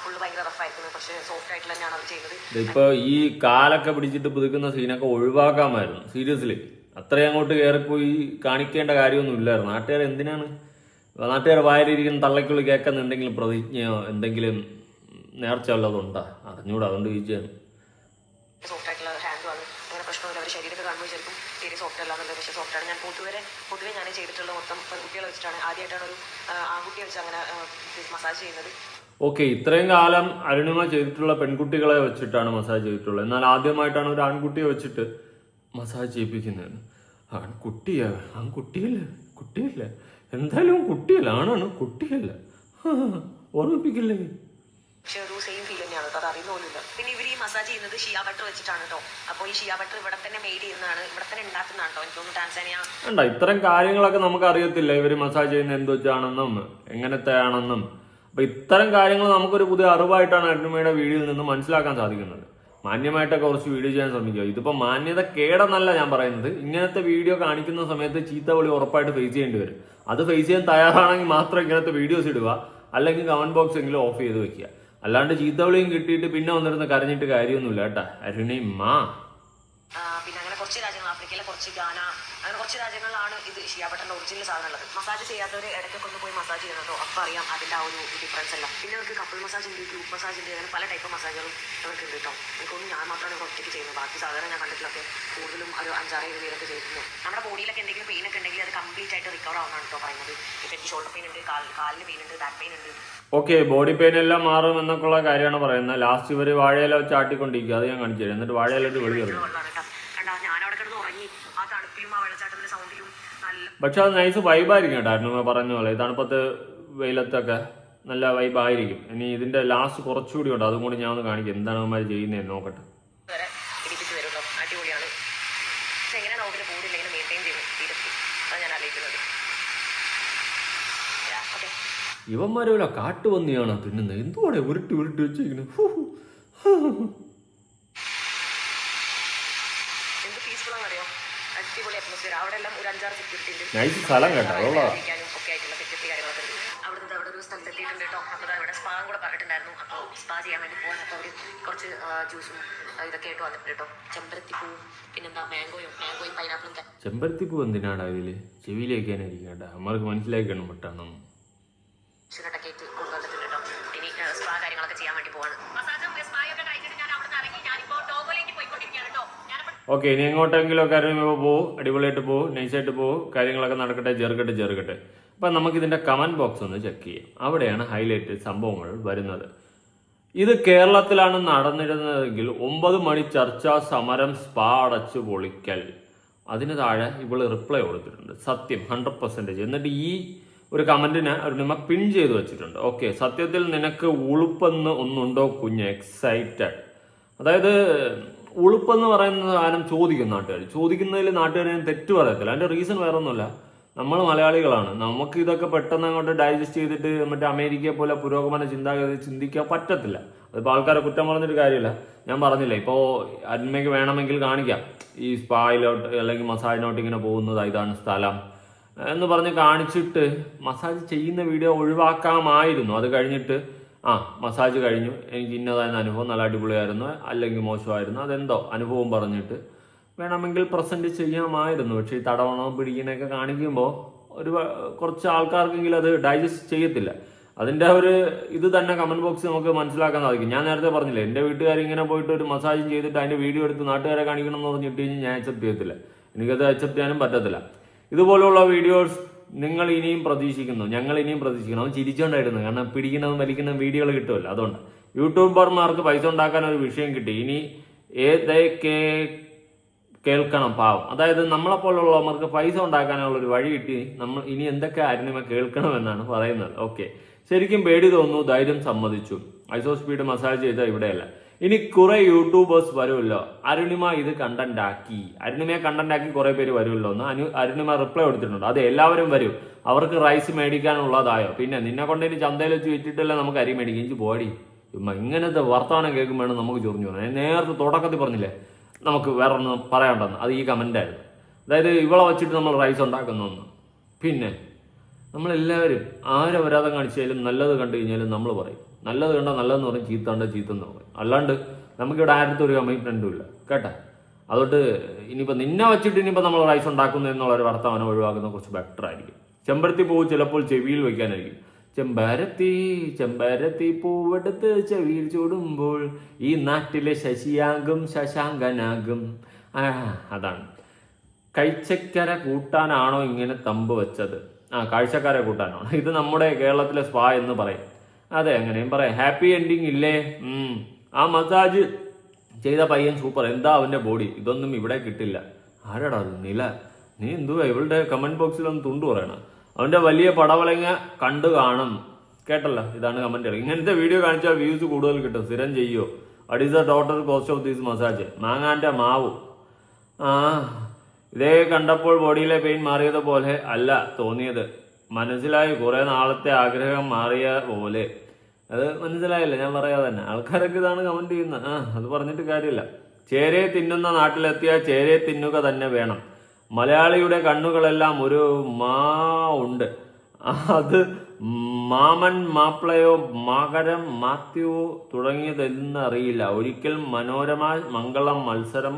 B: ഫുള്ള് ഭയങ്കര റഫായിരിക്കുന്നു, പക്ഷേ സോഫ്റ്റ് ആയിട്ട് തന്നെയാണ് അവർ ചെയ്യുന്നത്.
A: ഇപ്പോൾ ഈ കാലൊക്കെ പിടിച്ചിട്ട് പുതുക്കുന്ന സീനൊക്കെ ഒഴിവാക്കാമായിരുന്നു, സീരിയസ്ലി. അത്രയും അങ്ങോട്ട് കയറിപ്പോയി കാണിക്കേണ്ട കാര്യമൊന്നും ഇല്ലായിരുന്നു. നാട്ടുകാർ എന്തിനാണ്, നാട്ടുകാർ വായിലിരിക്കുന്ന തള്ളയ്ക്കുള്ളിൽ കേൾക്കുന്ന എന്തെങ്കിലും പ്രതിജ്ഞയോ എന്തെങ്കിലും നേർച്ച വല്ലതുണ്ടോ അറിഞ്ഞൂടാ, അതുകൊണ്ട് ചോദിച്ചാണ്.
B: സോഫ്റ്റ് ആയിട്ടുള്ള ഹാൻഡും ആണ്, അങ്ങനെ പ്രശ്നമില്ല. അവർ ശരീരമൊക്കെ കാണുമ്പോൾ വിചാരിക്കും തീരെ സോഫ്റ്റ് സോഫ്റ്റ് അല്ലാന്നുള്ളത്, പക്ഷേ സോഫ്റ്റാണ്. ഞാൻ പൊതുവെ ഞാൻ ചെയ്തിട്ടുള്ള മൊത്തം പെൺകുട്ടികളെ വെച്ചിട്ടാണ്. ആദ്യമായിട്ടാണ് ഒരു ആൺകുട്ടിയെ വെച്ച് അങ്ങനെ മസാജ് ചെയ്യുന്നത്.
A: ഓക്കെ, ഇത്രയും കാലം അരുണിമ ചെയ്തിട്ടുള്ള പെൺകുട്ടികളെ വെച്ചിട്ടാണ് മസാജ് ചെയ്തിട്ടുള്ളത്. എന്നാൽ ആദ്യമായിട്ടാണ് ഒരു ആൺകുട്ടിയെ വെച്ചിട്ട് മസാജ് ചെയ്യിപ്പിക്കുന്നത്. കുട്ടിയല്ല എന്തായാലും കുട്ടിയല്ല, ആണാണ്, കുട്ടിയല്ല. ഓർമ്മിപ്പിക്കില്ലേ?
B: പക്ഷെ ഒരു സെയിം ഫീൽ തന്നെയാണ് കേട്ടോ, അത് അറിയുന്ന പോലുമില്ല. പിന്നെ ഇവർ ഈ മസാജ് ചെയ്യുന്നത് ഷിയ ബട്ടർ വെച്ചിട്ടാണ് കേട്ടോ. അപ്പോൾ ഈ ഷിയ ബട്ടർ ഇവിടെ തന്നെ മെയ്ഡ് ചെയ്യുന്നതാണ്, ഇവിടെ തന്നെ ഉണ്ടാക്കുന്നതാണ് കേട്ടോ. എനിക്കൊന്ന് ടാൻസാനിയ
A: വേണ്ട, ഇത്തരം കാര്യങ്ങളൊക്കെ നമുക്ക് അറിയത്തില്ല. ഇവർ മസാജ് ചെയ്യുന്നത് എന്ത് വെച്ചാണെന്നും എങ്ങനത്തെ ആണെന്നും. അപ്പൊ ഇത്തരം കാര്യങ്ങൾ നമുക്കൊരു പുതിയ അറിവായിട്ടാണ് അരുണിമയുടെ വീഡിയോയിൽ നിന്ന് മനസ്സിലാക്കാൻ സാധിക്കുന്നത്. മാന്യമായിട്ടൊക്കെ കുറച്ച് വീഡിയോ ചെയ്യാൻ ശ്രമിക്കുക. ഇതിപ്പോൾ മാന്യത കേടെന്നല്ല ഞാൻ പറയുന്നത്. ഇങ്ങനത്തെ വീഡിയോ കാണിക്കുന്ന സമയത്ത് ചീത്ത വിളി ഉറപ്പായിട്ട് ഫേസ് ചെയ്യേണ്ടി വരും. അത് ഫേസ് ചെയ്യാൻ തയ്യാറാണെങ്കിൽ മാത്രം ഇങ്ങനത്തെ വീഡിയോസ് ഇടുക, അല്ലെങ്കിൽ കമന്റ് ബോക്സ് എങ്കിലും ഓഫ് ചെയ്ത് വെക്കുക. അല്ലാണ്ട് ചീത്തവിളിയും കിട്ടിയിട്ട് പിന്നെ വന്നിരുന്ന് കരഞ്ഞിട്ട് കാര്യമൊന്നുമില്ല കേട്ടാ അരുണിമ.
B: പിന്നെ അങ്ങനെ കുറച്ച് രാജ്യങ്ങൾ, ആഫ്രിക്കയിലെ കുറച്ച് ഗാന, അങ്ങനെ കുറച്ച് രാജ്യങ്ങളിലാണ് ഇത് ഷിയ ബട്ടറിന്റെ ഒറിജിനൽ സാധനം ഉള്ളത്. മസാജ് ചെയ്യാത്തവർ ഇടയ്ക്കൊക്കെ ഒന്ന് പോയി മസാജ് ചെയ്യുന്നുണ്ടോ, അപ്പോൾ അറിയാം അതിന്റെ ആ ഒരു ഡിഫറൻസ് എല്ലാം. പിന്നെ അവർക്ക് കപ്പിൾ മസാജ് ഉണ്ട്, ഗ്രൂപ്പ് മസാജ് ഉണ്ട്, അങ്ങനെ പല ടൈപ്പ് മസാജുകളും അവർക്ക് ഉണ്ട് കേട്ടോ. എനിക്കൊന്നും ഞാൻ മാത്രമാണ് ഇവിടെ ഒറ്റയ്ക്ക് ചെയ്യുന്നത്. ബാക്കി സാധാരണ ഞാൻ കണ്ടിട്ടില്ലൊക്കെ കൂടുതലും ഒരു 5-6 പേരൊക്കെ ചെയ്യുന്നു. നമ്മുടെ ബോഡിയിലൊക്കെ എന്തെങ്കിലും പെയിൻ ഒക്കെ ഉണ്ടെങ്കിൽ അത് കംപ്ലീറ്റ് ആയിട്ട് റിക്കവർ ആവുന്നതാണ് കേട്ടോ പറയുന്നത്. ഇപ്പം എനിക്ക് ഷോൾഡർ പെയിൻ ഉണ്ട്, കാലിന് പെയിൻ ഉണ്ട്, ബാക്ക് പെയിൻ ഉണ്ട്.
A: ഓക്കെ, ബോഡി പെയിൻ എല്ലാം മാറും എന്നൊക്കെയുള്ള കാര്യമാണ് പറയുന്നത്. ലാസ്റ്റ് ഇവർ വാഴയില വെച്ച് ആട്ടിക്കൊണ്ടിരിക്കുക, അത് ഞാൻ കാണിച്ചു തരാം. എന്നിട്ട് വാഴയിലോട്ട് വെളി കയറും.
B: ഞാനവിടെ കിടന്ന് ഉറങ്ങി, ആ തണുപ്പിലും ആ വെള്ളച്ചാട്ടത്തിന്റെ സൗണ്ടിലും നല്ല.
A: പക്ഷെ അത് നൈസ് വൈബായിരിക്കും കേട്ടോ. അരുണിമ പറഞ്ഞ പോലെ തണുപ്പത്ത് വെയിലത്തൊക്കെ നല്ല വൈബായിരിക്കും. ഇനി ഇതിന്റെ ലാസ്റ്റ് കുറച്ചുകൂടി ഉണ്ട്, അതും കൂടി ഞാൻ ഒന്ന് കാണിക്കാം എന്താണ് അവന്മാർ ചെയ്യുന്നതെന്ന് നോക്കട്ടെ.
B: ഇടിപ്പിച്ച് വരും കേട്ടോ, അടിപൊളിയാണ്. പക്ഷെ എങ്ങനെയാണ് നോക്കിയിട്ട് ബോഡി ഇങ്ങനെ മെയിൻറ്റെയിൻ ചെയ്യുന്നത് തീരത്തിൽ, അതാണ് ഞാൻ ആലോചിക്കുന്നത്.
A: ഇവന്മാരല്ല കാട്ടുപന്നിയാണ് തിന്നുന്നത്. എന്തുവാടെ ഉരുട്ടി വെച്ചിരിക്കുന്നത്.
B: എന്ത് പീസ്ഫുൾ ആണെന്നറിയോ, അടിപൊളി അറ്റ്മോസ്ഫിയർ. അവിടെ എല്ലാം ഒരു 5-6 സെക്യൂരിറ്റി ഉണ്ട്.
A: നൈസ് സ്ഥലം കേട്ടോ,
B: ഒക്കെ ആയിട്ടുള്ള സെക്യൂരിറ്റി കാര്യങ്ങളൊക്കെ ഉണ്ട്. അവിടെ ഒരു സ്ഥലത്ത് എത്തിയിട്ടുണ്ട് കേട്ടോ. അപ്പോൾ അവിടെ സ്പാ കൂടെ പറഞ്ഞിട്ടുണ്ടായിരുന്നു. അപ്പോൾ സ്പാ ചെയ്യാൻ വേണ്ടി പോകാൻ അപ്പോൾ അവർ കുറച്ച് ജ്യൂസും ഇതൊക്കെ ആയിട്ട് വന്നിട്ടുണ്ട് കേട്ടോ. ചെമ്പരത്തിപ്പൂവും പിന്നെന്താ മാംഗോയും പൈനാപ്പിളും.
A: ചെമ്പരത്തിപ്പൂ എന്തിനാടാ ഇതില്? ചെവിയിലേക്കാനായിരിക്കും കേട്ടോ, നമ്മൾക്ക് മനസ്സിലാക്കണം പെട്ടാണ്.
B: കേക്ക് കൊണ്ടുവന്നിട്ടുണ്ട് കേട്ടോ. ഇനി സ്പാ കാര്യങ്ങളൊക്കെ ചെയ്യാൻ വേണ്ടി പോവാണ്. സ്പായൊക്കെ കഴിച്ചിട്ട് ഞാൻ അവിടെ നിന്ന് ഇറങ്ങി ഞാനിപ്പോൾ ടോഗോയിലേക്ക് പോയിക്കൊണ്ടിരിക്കുകയാണ് കേട്ടോ.
A: ഓക്കെ, ഇനി എങ്ങോട്ടെങ്കിലും കാര്യങ്ങൾ പോകും, അടിപൊളിയായിട്ട് പോകും, നൈസായിട്ട് പോകും, കാര്യങ്ങളൊക്കെ നടക്കട്ടെ, ചെറുക്കട്ടെ. അപ്പം നമുക്കിതിൻ്റെ കമൻറ്റ് ബോക്സ് ഒന്ന് ചെക്ക് ചെയ്യാം. അവിടെയാണ് ഹൈലൈറ്റ് സംഭവങ്ങൾ വരുന്നത്. ഇത് കേരളത്തിലാണ് നടന്നിരുന്നതെങ്കിൽ 9 മണി ചർച്ചാ സമരം, സ്പാ അടച്ചു പൊളിക്കൽ. അതിന് താഴെ ഇവള് റിപ്ലൈ കൊടുത്തിട്ടുണ്ട്. സത്യം 100%. എന്നിട്ട് ഈ ഒരു കമന്റിന് അരുണിമ പിൻ ചെയ്ത് വെച്ചിട്ടുണ്ട്. ഓക്കെ, സത്യത്തിൽ നിനക്ക് ഉളുപ്പെന്ന് ഒന്നുണ്ടോ കുഞ്ഞ്? എക്സൈറ്റഡ്. അതായത് ഉളുപ്പെന്ന് പറയുന്ന സാധനം ചോദിക്കും നാട്ടുകാർ. ചോദിക്കുന്നതിൽ നാട്ടുകാരെ തെറ്റ് പറയത്തില്ല. അതിന്റെ റീസൺ വേറെ ഒന്നുമില്ല, നമ്മൾ മലയാളികളാണ്. നമുക്ക് ഇതൊക്കെ പെട്ടെന്ന് അങ്ങോട്ട് ഡൈജസ്റ്റ് ചെയ്തിട്ട് മറ്റേ അമേരിക്കയെ പോലെ പുരോഗമന ചിന്താഗതി ചിന്തിക്കാൻ പറ്റത്തില്ല. അതിപ്പോൾ ആൾക്കാരെ കുറ്റം പറഞ്ഞിട്ട് കാര്യമില്ല. ഞാൻ പറഞ്ഞില്ല, ഇപ്പോൾ അരുണിമയ്ക്ക് വേണമെങ്കിൽ കാണിക്കാം ഈ സ്പായിലോട്ട് അല്ലെങ്കിൽ മസാജിനോട്ട് ഇങ്ങനെ പോകുന്നത്, ഇതാണ് സ്ഥലം എന്ന് പറഞ്ഞ് കാണിച്ചിട്ട് മസാജ് ചെയ്യുന്ന വീഡിയോ ഒഴിവാക്കാമായിരുന്നു. അത് കഴിഞ്ഞിട്ട് മസാജ് കഴിഞ്ഞു, എനിക്ക് ഇന്നതായിരുന്ന അനുഭവം, നല്ല അടിപൊളിയായിരുന്നു, അല്ലെങ്കിൽ മോശമായിരുന്നു, അതെന്തോ അനുഭവം പറഞ്ഞിട്ട് വേണമെങ്കിൽ പ്രസൻറ്റ് ചെയ്യാമായിരുന്നു. പക്ഷേ ഈ തടവണോ പിടിക്കണൊക്കെ കാണിക്കുമ്പോൾ കുറച്ച് ആൾക്കാർക്കെങ്കിലും അത് ഡൈജസ്റ്റ് ചെയ്യത്തില്ല. അതിൻ്റെ ഒരു ഇത് തന്നെ കമൻറ്റ് ബോക്സ് നമുക്ക് മനസ്സിലാക്കാൻ സാധിക്കും. ഞാൻ നേരത്തെ പറഞ്ഞില്ലേ, എൻ്റെ വീട്ടുകാരിങ്ങനെ പോയിട്ട് ഒരു മസാജ് ചെയ്തിട്ട് അതിൻ്റെ വീഡിയോ എടുത്ത് നാട്ടുകാരെ കാണിക്കണം എന്ന് പറഞ്ഞിട്ട് കഴിഞ്ഞാൽ ഞാൻ അക്സെപ്റ്റ് ചെയ്യത്തില്ല. എനിക്കത് അക്സെപ്റ്റ് ചെയ്യാനും പറ്റത്തില്ല. ഇതുപോലുള്ള വീഡിയോസ് ഞങ്ങൾ ഇനിയും പ്രതീക്ഷിക്കുന്നു. അവൻ ചിരിച്ചോണ്ടായിരുന്നു, കാരണം പിടിക്കുന്നതും വലിക്കുന്നതും വീഡിയോകൾ കിട്ടുമല്ലോ. അതുകൊണ്ട് യൂട്യൂബർമാർക്ക് പൈസ ഉണ്ടാക്കാൻ ഒരു വിഷയം കിട്ടി. ഇനി ഏതൊക്കെ കേൾക്കണം പാവം. അതായത് നമ്മളെപ്പോലുള്ളവർക്ക് പൈസ ഉണ്ടാക്കാനുള്ളൊരു വഴി കിട്ടി. നമ്മൾ ഇനി എന്തൊക്കെ അരുണിമ കേൾക്കണമെന്നാണ് പറയുന്നത്. ഓക്കെ, ശരിക്കും പേടി തോന്നുന്നു, ധൈര്യം സമ്മതിച്ചു. ഐസോ സ്പീഡ് മസാജ് ചെയ്ത ഇവിടെയല്ല. ഇനി കുറെ യൂട്യൂബേഴ്സ് വരുമല്ലോ, അരുണിമ ഇത് അരുണിമയെ കണ്ടന്റ് ആക്കി കുറെ പേര് വരുമല്ലോ എന്ന് അരുണിമ റിപ്ലൈ കൊടുത്തിട്ടുണ്ട്. അത് എല്ലാവരും വരും, അവർക്ക് റൈസ് മേടിക്കാനുള്ളതായോ? പിന്നെ നിന്നെ കൊണ്ട് ഇനി ചന്തയിൽ വെച്ച് വിറ്റിട്ടല്ലേ നമുക്ക് അരി മേടിക്കും. എനിക്ക് പോടി ഇങ്ങനത്തെ വർത്തമാനം കേൾക്കുമ്പോഴാണ് നമുക്ക് ചൊറിഞ്ഞു പോകുന്നത്. നേരത്തെ തുടക്കത്തിൽ പറഞ്ഞില്ലേ നമുക്ക് വേറെ ഒന്നും പറയാണ്ടെന്ന്, അത് ഈ കമൻ്റായിരുന്നു. അതായത് ഇവളെ വെച്ചിട്ട് നമ്മൾ റൈസ് ഉണ്ടാക്കുന്നു. പിന്നെ നമ്മളെല്ലാവരും ആരെ വരാതെ കാണിച്ചാലും നല്ലത് കണ്ടു കഴിഞ്ഞാലും നമ്മൾ പറയും, നല്ലത് കണ്ടാൽ നല്ലതെന്ന് പറയും, ചീത്ത കണ്ടാൽ ചീത്തെന്ന് പറയും. അല്ലാണ്ട് നമുക്കിവിടെ ആരുടെ ഒരു കമ്മിറ്റ്മെൻറ്റും ഇല്ല കേട്ടാ. അതുകൊണ്ട് ഇനിയിപ്പോൾ നിന്നെ വെച്ചിട്ട് ഇനിയിപ്പോൾ നമ്മൾ റൈസ് ഉണ്ടാക്കുന്നു എന്നുള്ളൊരു വർത്തമാനം ഒഴിവാക്കുന്നത് കുറച്ച് ബെറ്റർ ആയിരിക്കും. ചെമ്പരത്തി പൂവ് ചിലപ്പോൾ ചെവിയിൽ വയ്ക്കാനായിരിക്കും. ചെമ്പരത്തി പൂവെടുത്ത് ചെവിയിൽ ചൂടുമ്പോൾ ഈ നാട്ടിലെ ശശിയാകും ശശാങ്കനാകും. അതാണ് കഴിച്ചക്കര കൂട്ടാനാണോ ഇങ്ങനെ തമ്പ് വെച്ചത്? കാഴ്ചക്കാരെ കൂട്ടാനാണോ? ഇത് നമ്മുടെ കേരളത്തിലെ സ്പാ എന്ന് പറയും. അതെ, അങ്ങനെയും പറയാം. ഹാപ്പി എൻഡിങ് ഇല്ലേ? ആ മസാജ് ചെയ്ത പയ്യൻ സൂപ്പർ. എന്താ അവന്റെ ബോഡി? ഇതൊന്നും ഇവിടെ കിട്ടില്ല. ആരാടാ അത്? നില. നീ എന്തുവാ ഇവളുടെ കമന്റ് ബോക്സിലൊന്ന് തുണ്ടു പറയണം. അവന്റെ വലിയ പടവലങ്ങ കണ്ടു കാണും. കേട്ടല്ലോ, ഇതാണ് കമന്റുകൾ. ഇങ്ങനത്തെ വീഡിയോ കാണിച്ചാൽ വ്യൂസ് കൂടുതൽ കിട്ടും. സ്ഥിരം ചെയ്യോ? What is the total cost of this massage? മാങ്ങാന്റെ മാവ്. ഇതേ കണ്ടപ്പോൾ ബോഡിയിലെ പെയിൻ മാറിയത് പോലെ അല്ല തോന്നിയത്. മനസ്സിലായി, കുറെ നാളത്തെ ആഗ്രഹം മാറിയ പോലെ. അത് മനസ്സിലായില്ല, ഞാൻ പറയാതെ തന്നെ. ആൾക്കാരൊക്കെ ഇതാണ് കമന്റ് ചെയ്യുന്നത്. അത് പറഞ്ഞിട്ട് കാര്യമില്ല. ചേരയെ തിന്നുന്ന നാട്ടിലെത്തിയാൽ ചേരയെ തിന്നുക തന്നെ വേണം. മലയാളിയുടെ കണ്ണുകളെല്ലാം ഒരു ഉണ്ട്. അത് മാമൻ, മാപ്പിളയോ, മകരം, മാത്യുവോ തുടങ്ങിയതെന്നറിയില്ല. ഒരിക്കൽ മനോരമ മംഗളം മത്സരം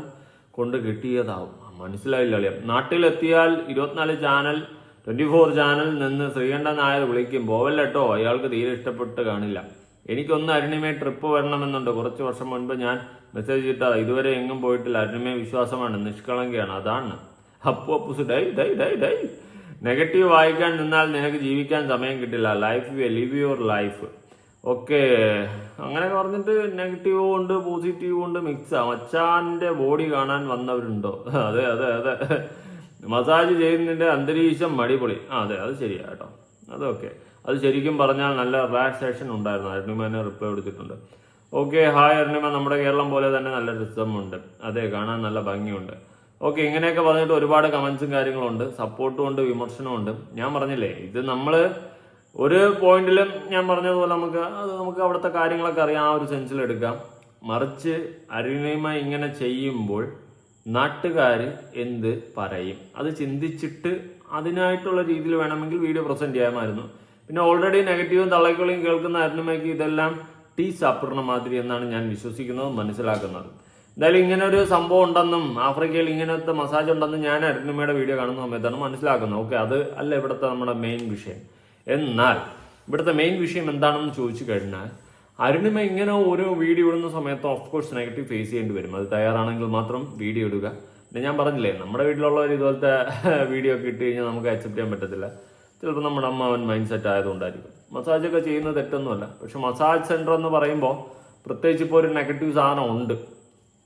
A: കൊണ്ട് കിട്ടിയതാവും. മനസ്സിലായില്ല അളിയാ. നാട്ടിലെത്തിയാൽ 24 ചാനൽ 24 ചാനൽ നിന്ന് ശ്രീകണ്ഠൻ നായർ വിളിക്കും. പോവല്ലോ, അയാൾക്ക് തീരെ ഇഷ്ടപ്പെട്ട് കാണില്ല. എനിക്കൊന്ന് അരുണിമേ ട്രിപ്പ് വരണമെന്നുണ്ട്. കുറച്ച് വർഷം മുൻപ് ഞാൻ മെസ്സേജ് ഇട്ടാ. ഇതുവരെ എങ്ങും പോയിട്ടില്ല. അരുണിമേ വിശ്വാസമാണ്, നിഷ്കളങ്കയാണ്. അതാണ് അപ്പൂസ് ഡൈ. നെഗറ്റീവ് വായിക്കാൻ നിന്നാൽ നിനക്ക് ജീവിക്കാൻ സമയം കിട്ടില്ല. Live your life. ഓക്കെ, അങ്ങനെ പറഞ്ഞിട്ട് നെഗറ്റീവും ഉണ്ട് പോസിറ്റീവും ഉണ്ട്, മിക്സാ. മച്ചാന്റെ ബോഡി കാണാൻ വന്നവരുണ്ടോ? അതെ. മസാജ് ചെയ്യുന്നതിന്റെ അന്തരീക്ഷം അടിപൊളി. അതെ, അത് ശരിയാ കേട്ടോ. അതൊക്കെ അത് ശരിക്കും പറഞ്ഞാൽ നല്ല റിലാക്സേഷൻ ഉണ്ടായിരുന്നു. അരുണിമേനെ റിപ്ലൈ കൊടുത്തിട്ടുണ്ട്. Okay, hi Arunima. നമ്മുടെ കേരളം പോലെ തന്നെ നല്ല രസമുണ്ട്. അതെ, കാണാൻ നല്ല ഭംഗിയുണ്ട്. ഓക്കെ, ഇങ്ങനെയൊക്കെ പറഞ്ഞിട്ട് ഒരുപാട് കമന്റ്സും കാര്യങ്ങളുണ്ട്. സപ്പോർട്ടും ഉണ്ട്, വിമർശനവും ഉണ്ട്. ഞാൻ പറഞ്ഞില്ലേ, ഇത് നമ്മള് ഒരു പോയിന്റിലും ഞാൻ പറഞ്ഞതുപോലെ നമുക്ക് അവിടുത്തെ കാര്യങ്ങളൊക്കെ അറിയാം. ആ ഒരു സെൻസിൽ എടുക്കാം. മറിച്ച് അരുണിമ ഇങ്ങനെ ചെയ്യുമ്പോൾ നാട്ടുകാർ എന്ത് പറയും, അത് ചിന്തിച്ചിട്ട് അതിനായിട്ടുള്ള രീതിയിൽ വേണമെങ്കിൽ വീഡിയോ പ്രസന്റ് ചെയ്യാമായിരുന്നു. പിന്നെ ഓൾറെഡി നെഗറ്റീവും തള്ളക്കുകളും കേൾക്കുന്ന അരുണിമയ്ക്ക് ഇതെല്ലാം ടീ സാപ്പിടുന്ന മാതിരി എന്നാണ് ഞാൻ വിശ്വസിക്കുന്നതും മനസ്സിലാക്കുന്നത്. എന്തായാലും ഇങ്ങനെ ഒരു സംഭവം ഉണ്ടെന്നും ആഫ്രിക്കയിൽ ഇങ്ങനത്തെ മസാജ് ഉണ്ടെന്നും ഞാൻ അരുണിമയുടെ വീഡിയോ കാണുന്ന സമയത്താണ് മനസ്സിലാക്കുന്നത്. ഓക്കെ, അത് അല്ല ഇവിടുത്തെ നമ്മുടെ മെയിൻ വിഷയം. എന്നാൽ ഇവിടുത്തെ മെയിൻ വിഷയം എന്താണെന്ന് ചോദിച്ചു കഴിഞ്ഞാൽ, അരുണിമ ഇങ്ങനെ ഓരോ വീഡിയോ ഇടുന്ന സമയത്ത് ഓഫ്കോഴ്സ് നെഗറ്റീവ് ഫേസ് ചെയ്യേണ്ടി വരും. അത് തയ്യാറാണെങ്കിൽ മാത്രം വീഡിയോ ഇടുക. പിന്നെ ഞാൻ പറഞ്ഞില്ലേ, നമ്മുടെ വീട്ടിലുള്ളവർ ഇതുപോലത്തെ വീഡിയോ ഒക്കെ ഇട്ട് കഴിഞ്ഞാൽ നമുക്ക് അക്സെപ്റ്റ് ചെയ്യാൻ പറ്റത്തില്ല. ചിലപ്പോൾ നമ്മുടെ അമ്മ മൈൻഡ് സെറ്റ് ആയതുകൊണ്ടായിരിക്കും. മസാജൊക്കെ ചെയ്യുന്നത് തെറ്റൊന്നുമല്ല. പക്ഷെ മസാജ് സെന്റർ എന്ന് പറയുമ്പോൾ പ്രത്യേകിച്ച് ഇപ്പോൾ ഒരു നെഗറ്റീവ് സാധനം ഉണ്ട്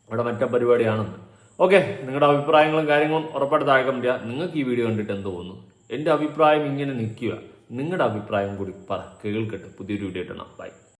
A: അവിടെ, മറ്റേ പരിപാടിയാണെന്ന്. ഓക്കെ, നിങ്ങളുടെ അഭിപ്രായങ്ങളും കാര്യങ്ങളും ഉറപ്പായിട്ട് താഴെ കമന്റ് ചെയ്യുക. നിങ്ങൾക്ക് ഈ വീഡിയോ കണ്ടിട്ട് എന്ത് തോന്നുന്നു? എൻ്റെ അഭിപ്രായം ഇങ്ങനെ നിൽക്കുക. നിങ്ങളുടെ അഭിപ്രായം കൂടി പറ, കേൾക്കട്ടെ. പുതിയൊരു വീഡിയോ ഇട്ടണം. ബൈ.